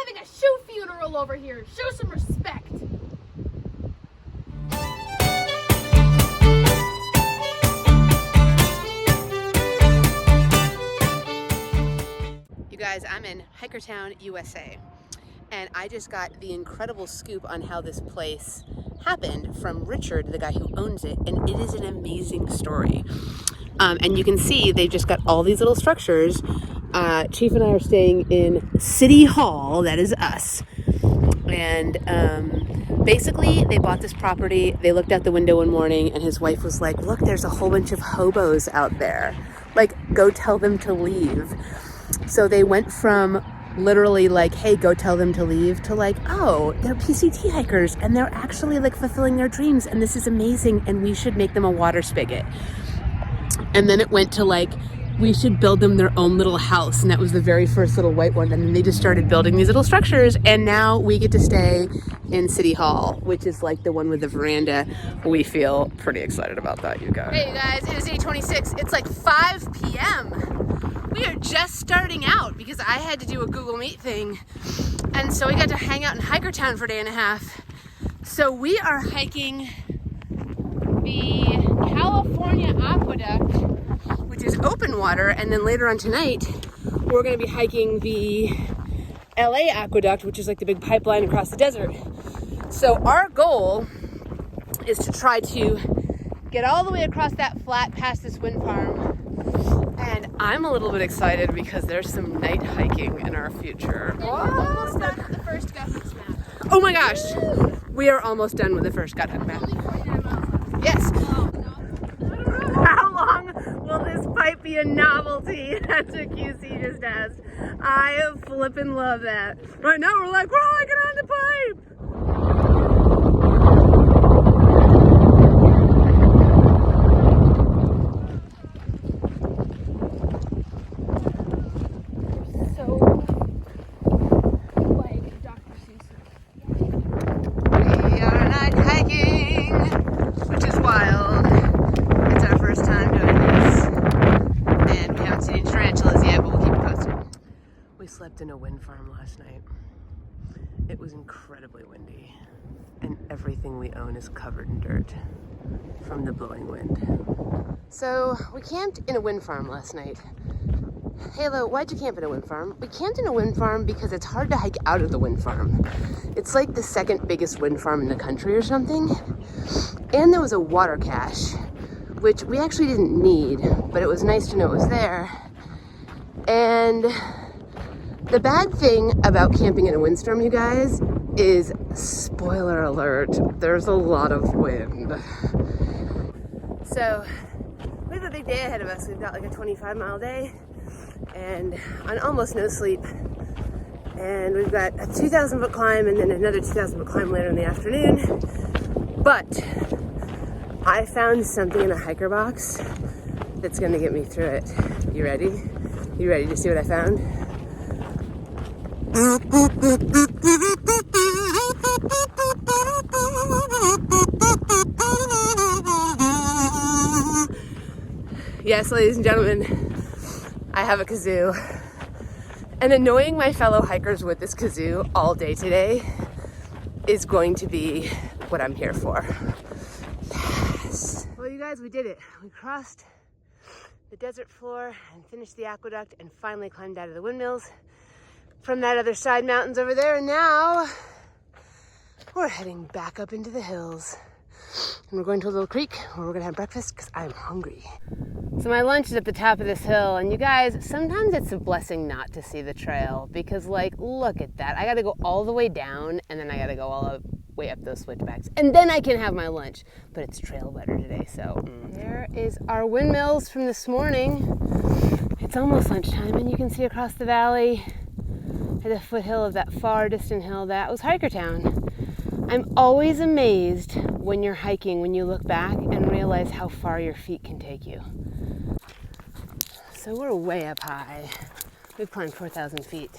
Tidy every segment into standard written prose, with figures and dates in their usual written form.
having a shoe funeral over here. Show some respect. You guys, I'm in Hikertown USA, and I just got the incredible scoop on how this place happened from Richard, the guy who owns it, and it is an amazing story. And you can see they've just got all these little structures. Chief and I are staying in City Hall, that is us. And basically they bought this property, they looked out the window one morning and his wife was like, look, there's a whole bunch of hobos out there. Like, go tell them to leave. So they went from literally like, hey, go tell them to leave, to like, oh, they're PCT hikers and they're actually like fulfilling their dreams and this is amazing and we should make them a water spigot. And then it went to like, we should build them their own little house. And that was the very first little white one. And then they just started building these little structures. And now we get to stay in City Hall, which is like the one with the veranda. We feel pretty excited about that, you guys. Hey, you guys, it is 8:26. It's like 5 p.m. We are just starting out because I had to do a Google Meet thing. And so we got to hang out in Hikertown for a day and a half. So we are hiking the California Aqueduct, which is open water, and then later on tonight we're going to be hiking the LA Aqueduct, which is like the big pipeline across the desert. So our goal is to try to get all the way across that flat past this wind farm, and I'm a little bit excited because there's some night hiking in our future. We're almost done with the first gut hunt map. Oh my gosh, we are almost done with the first gut hunt map. Only 49 miles left. Yes. Oh, no. How long will this pipe be a novelty? That's what QC just asked. I flippin' love that. Right now we're like, we're hiking on the pipe. So, like Dr. Seuss. We are night hiking, which is wild. It's our first time doing this, and we haven't seen any tarantulas yet, but we'll keep you posted. We slept in a wind farm last night. It was incredibly windy, and everything we own is covered in dirt from the blowing wind. So we camped in a wind farm last night. Halo, why'd you camp in a wind farm? We camped in a wind farm because it's hard to hike out of the wind farm. It's like the second biggest wind farm in the country or something. And there was a water cache, which we actually didn't need, but it was nice to know it was there. And the bad thing about camping in a windstorm, you guys, is, spoiler alert, there's a lot of wind. So we have a big day ahead of us. We've got like a 25-mile day and on almost no sleep. And we've got a 2,000-foot climb and then another 2,000-foot climb later in the afternoon. But I found something in a hiker box that's gonna get me through it. You ready? You ready to see what I found? Yes, ladies and gentlemen, I have a kazoo. And annoying my fellow hikers with this kazoo all day today is going to be what I'm here for. Yes. Well, you guys, we did it. We crossed the desert floor and finished the aqueduct and finally climbed out of the windmills from that other side mountains over there. And now we're heading back up into the hills. And we're going to a little creek where we're gonna have breakfast because I'm hungry. So my lunch is at the top of this hill, and you guys, sometimes it's a blessing not to see the trail because, like, look at that. I gotta go all the way down and then I gotta go all the way up those switchbacks and then I can have my lunch. But it's trail butter today, so. There is our windmills from this morning. It's almost lunchtime and you can see across the valley at the foothill of that far distant hill that was Hikertown. I'm always amazed when you're hiking, when you look back and realize how far your feet can take you. So we're way up high. We've climbed 4,000 feet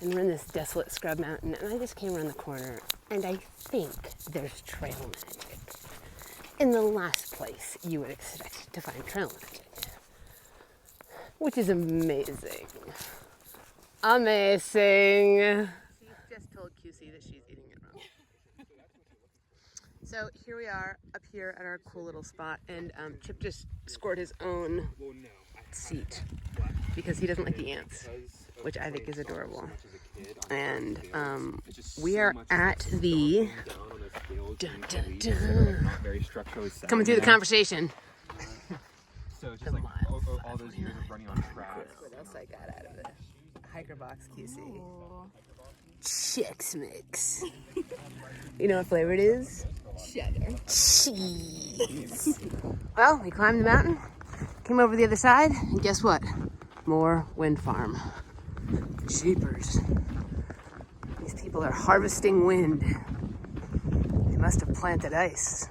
and we're in this desolate scrub mountain, and I just came around the corner and I think there's trail magic in the last place you would expect to find trail magic, which is amazing. Amazing. QC that she's eating it wrong. So here we are up here at our cool little spot, and Chip just scored his own seat because he doesn't like the ants, which I think is adorable. And we are at the coming through the conversation. So just like all those years of running on track. What else I got out of it? Hiker Box QC. Chex Mix. You know what flavor it is? Cheddar. Cheese. Well, we climbed the mountain, came over the other side, and guess what? More wind farm. Jeepers. These people are harvesting wind. They must have planted ice.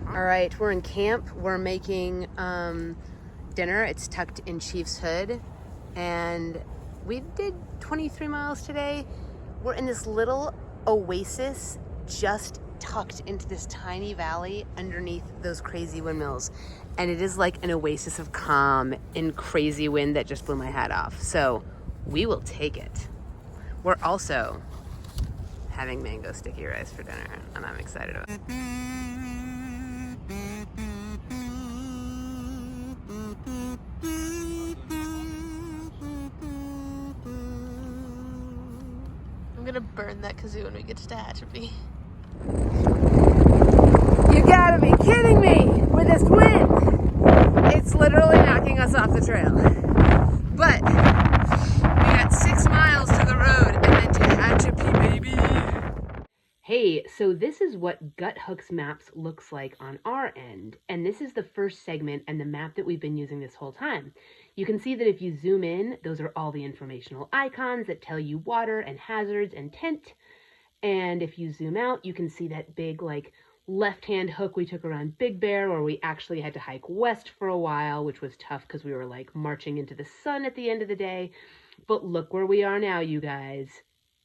All right, we're in camp. We're making dinner. It's tucked in Chief's Hood. And we did 23 miles today. We're in this little oasis just tucked into this tiny valley underneath those crazy windmills. And it is like an oasis of calm in crazy wind that just blew my hat off. So we will take it. We're also having mango sticky rice for dinner, and I'm excited about it. I'm gonna burn that kazoo when we get to Tehachapi. You gotta be kidding me with this wind. It's literally knocking us off the trail. But we got 6 miles to the road and then Tehachapi, baby. Hey, so this is what Guthook's Maps looks like on our end. And this is the first segment and the map that we've been using this whole time. You can see that if you zoom in, those are all the informational icons that tell you water and hazards and tent. And if you zoom out, you can see that big like left-hand hook we took around Big Bear, where we actually had to hike west for a while, which was tough because we were like marching into the sun at the end of the day. But look where we are now, you guys.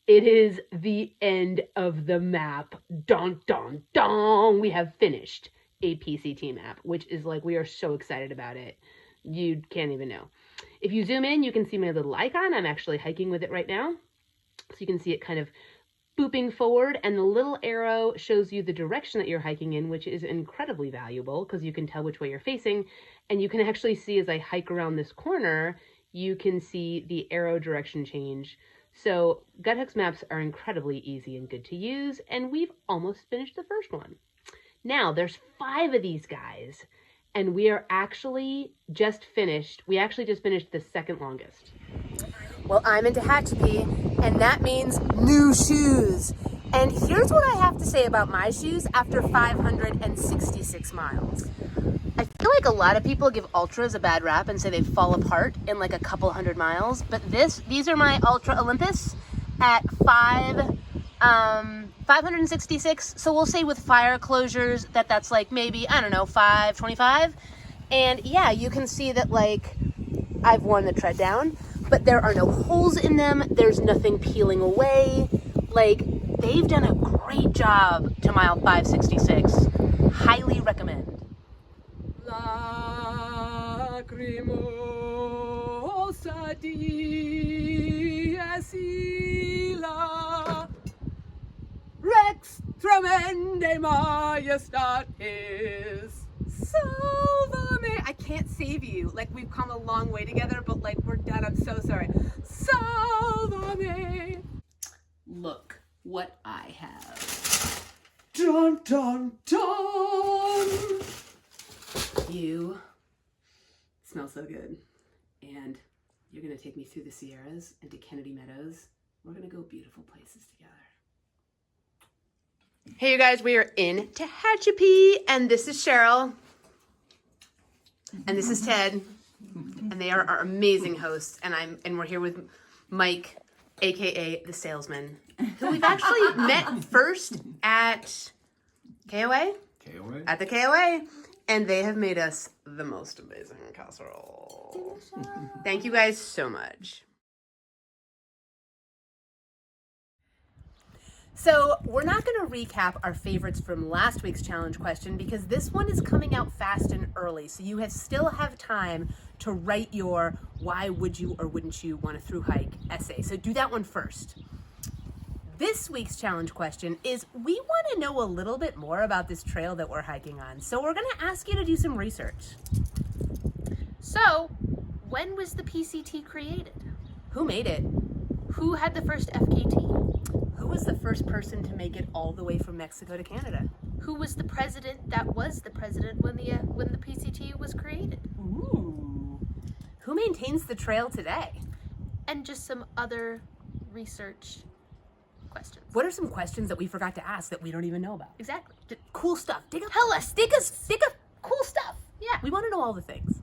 It is the end of the map. Dun, dun, dun. We have finished a PCT map, which is like, we are so excited about it. You can't even know. If you zoom in, you can see my little icon. I'm actually hiking with it right now. So you can see it kind of booping forward, and the little arrow shows you the direction that you're hiking in, which is incredibly valuable because you can tell which way you're facing. And you can actually see as I hike around this corner, you can see the arrow direction change. So Guthook's Maps are incredibly easy and good to use, and we've almost finished the first one. Now there's 5 of these guys, and we are actually just finished. We actually just finished the second longest. Well, I'm in Tehachapi, and that means new shoes. And here's what I have to say about my shoes after 566 miles. I feel like a lot of people give ultras a bad rap and say they fall apart in like a couple hundred miles, but these are my Ultra Olympus at 566. So we'll say with fire closures that's like maybe, I don't know, 525. And yeah, you can see that like I've worn the tread down, but there are no holes in them. There's nothing peeling away. Like, they've done a great job to mile 566. Highly recommend. Lacrimosa di Asila Rex tremende majestatis Salvame. I can't save you. Like, we've come a long way together, but like, we're done. I'm so sorry. Salvame. Look what I have. Dun, dun, dun. You smell so good. And you're going to take me through the Sierras and to Kennedy Meadows. We're going to go beautiful places together. Hey, you guys, we are in Tehachapi, and this is Cheryl. And this is Ted. And they are our amazing hosts. And we're here with Mike, aka the salesman, who we've actually met first at KOA. At the KOA. And they have made us the most amazing casserole. Thank you guys so much. So we're not going to recap our favorites from last week's challenge question because this one is coming out fast and early. So you still have time to write your why would you or wouldn't you want a through hike essay. So do that one first. This week's challenge question is, we want to know a little bit more about this trail that we're hiking on, so we're going to ask you to do some research. So, when was the PCT created? Who made it? Who had the first FKT? Who was the first person to make it all the way from Mexico to Canada? Who was the president that was the president when the PCT was created? Ooh. Who maintains the trail today? And just some other research questions. What are some questions that we forgot to ask that we don't even know about? Exactly. Cool stuff. Tell us. Dig up cool stuff. Yeah. We want to know all the things.